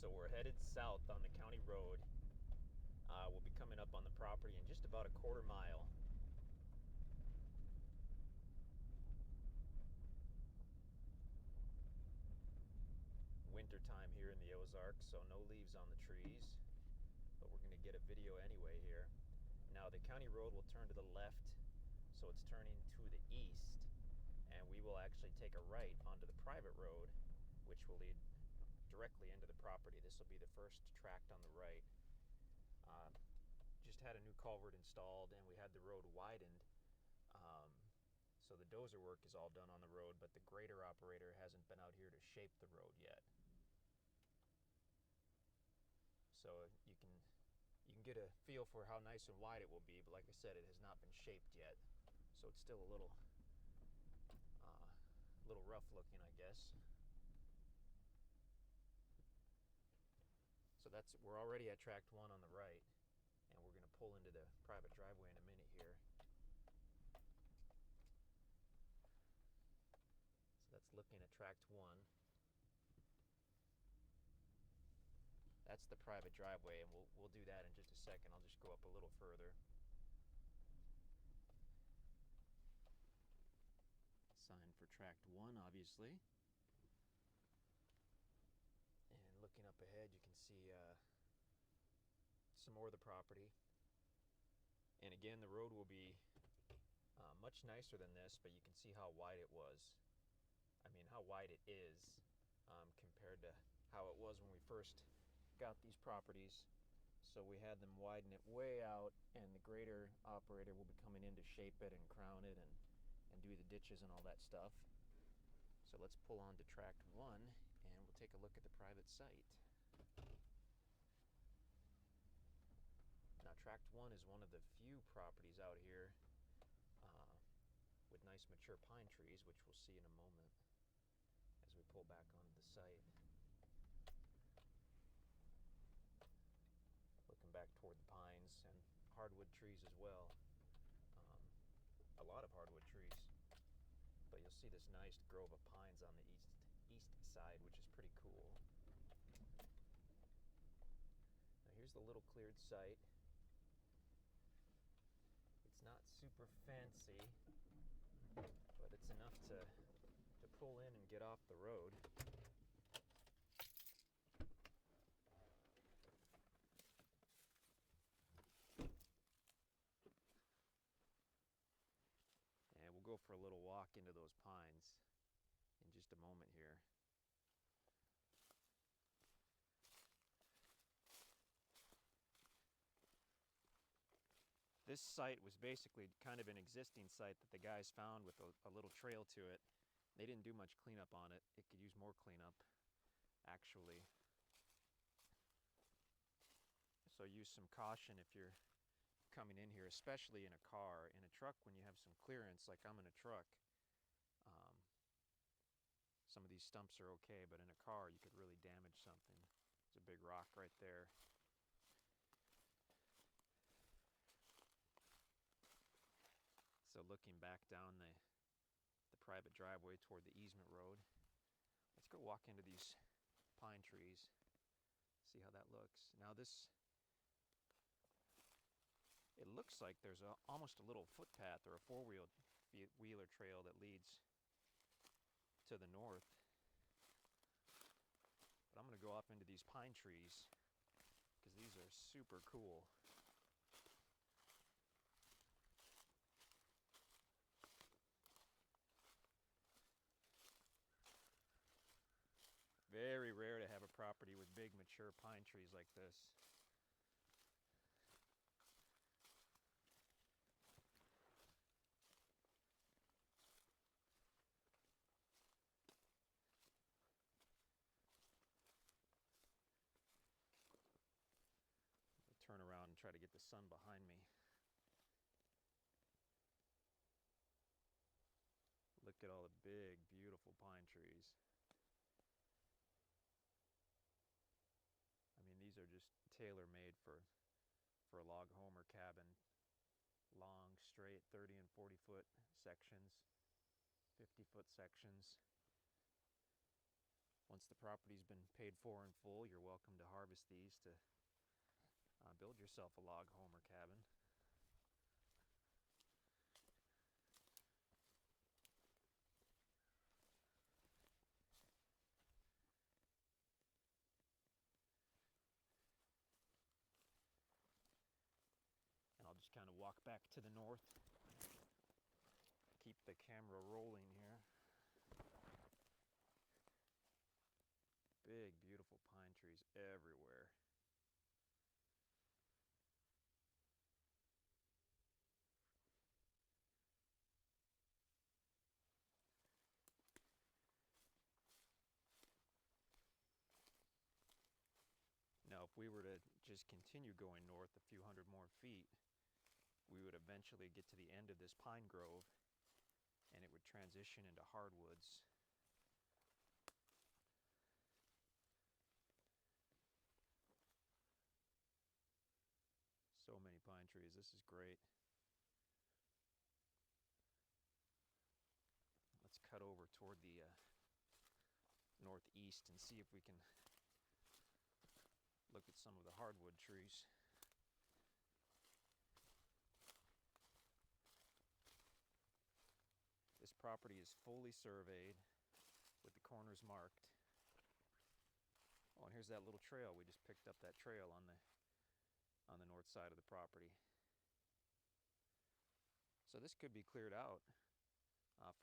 So we're headed south on the county road. We'll be coming up on the property in just about a quarter mile. Winter time here in the Ozarks, so no leaves on the trees, but we're going to get a video anyway here. Now the county road will turn to the left, so it's turning to the east, and we will actually take a right onto the private road, which will lead directly into the property. This will be the first tract on the right. Just had a new culvert installed, and we had the road widened, so the dozer work is all done on the road, but the grader operator hasn't been out here to shape the road yet. So you can get a feel for how nice and wide it will be, but like I said, it has not been shaped yet, so it's still a little rough looking, I guess. So we're already at tract 1 on the right, and we're going to pull into the private driveway in a minute here. So that's looking at tract 1. That's the private driveway, and we'll do that in just a second. I'll just go up a little further. Sign for tract 1, obviously. And looking up ahead, you can see some more of the property. And again, the road will be much nicer than this, but you can see how wide it was. I mean, how wide it is compared to how it was when we first got these properties. So we had them widen it way out, and the grader operator will be coming in to shape it and crown it and do the ditches and all that stuff. So let's pull on to tract 1 and we'll take a look at the private site. Now tract 1 is one of the few properties out here with nice mature pine trees, which we'll see in a moment as we pull back onto the site. Looking back toward the pines and hardwood trees as well. A lot of hardwood trees. But you'll see this nice grove of pines on the east side, which is pretty cool. Now here's the little cleared site. It's not super fancy, but it's enough to pull in and get off the road. And we'll go for a little walk into those pines in just a moment here. This site was basically kind of an existing site that the guys found with a little trail to it. They didn't do much cleanup on it. It could use more cleanup, actually. So use some caution if you're coming in here, especially in a car. In a truck, when you have some clearance, like I'm in a truck, some of these stumps are okay, but in a car you could really damage something. There's a big rock right there. So looking back down the private driveway toward the easement road, let's go walk into these pine trees, see how that looks. Now it looks like there's almost a little footpath or a four-wheeler trail that leads to the north. But I'm going to go off into these pine trees because these are super cool. Very rare to have a property with big mature pine trees like this. I'll turn around and try to get the sun behind me. Look at all the big, beautiful pine trees. I mean, these are just tailor-made for a log home or cabin. Long, straight 30 and 40 foot sections, 50 foot sections. Once the property's been paid for in full, you're welcome to harvest these to build yourself a log home or cabin. And I'll just kind of walk back to the north, keep the camera rolling here. Big, beautiful pine trees everywhere. Now, if we were to just continue going north a few hundred more feet, we would eventually get to the end of this pine grove, and it would transition into hardwoods. So many pine trees. This is great. Let's cut over toward the northeast and see if we can look at some of the hardwood trees. This property is fully surveyed with the corners marked. Oh, and here's that little trail. We just picked up that trail on the north side of the property. So this could be cleared out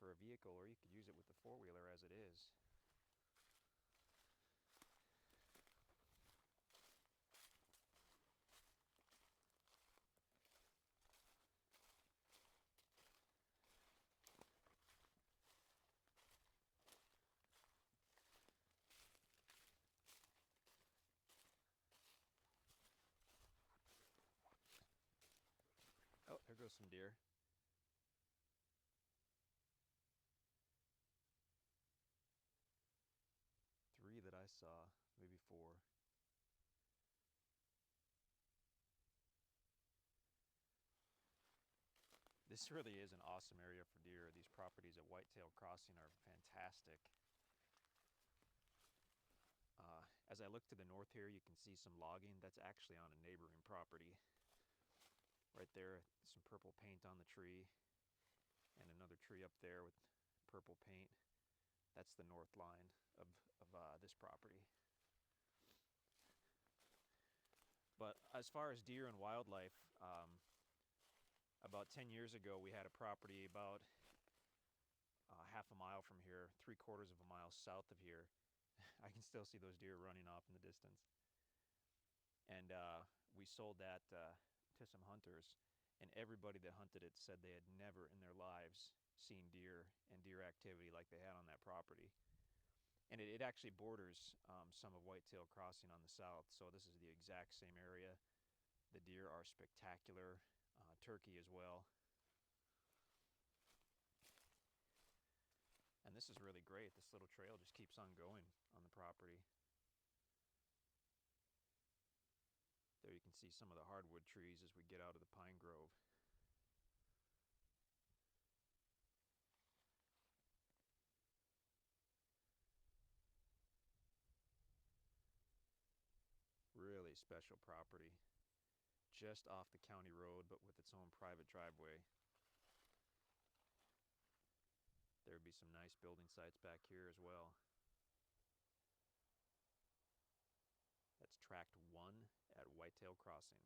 for a vehicle, or you could use it with the four-wheeler as it is. Oh, there goes some deer. Three that I saw, maybe four. This really is an awesome area for deer. These properties at Whitetail Crossing are fantastic. As I look to the north here, you can see some logging. That's actually on a neighboring property. Right there, some purple paint on the tree, and another tree up there with purple paint. That's the north line of this property. But as far as deer and wildlife, about 10 years ago, we had a property about half a mile from here, 3/4 of a mile south of here. I can still see those deer running off in the distance. And we sold that to some hunters, and everybody that hunted it said they had never in their lives seen deer and deer activity like they had on that property. And it actually borders some of Whitetail Crossing on the south, so this is the exact same area. The deer are spectacular, turkey as well. And this is really great. This little trail just keeps on going on the property. There you can see some of the hardwood trees as we get out of the pine grove. Really special property. Just off the county road, but with its own private driveway. There would be some nice building sites back here as well. That's Tract 1 at Whitetail Crossing.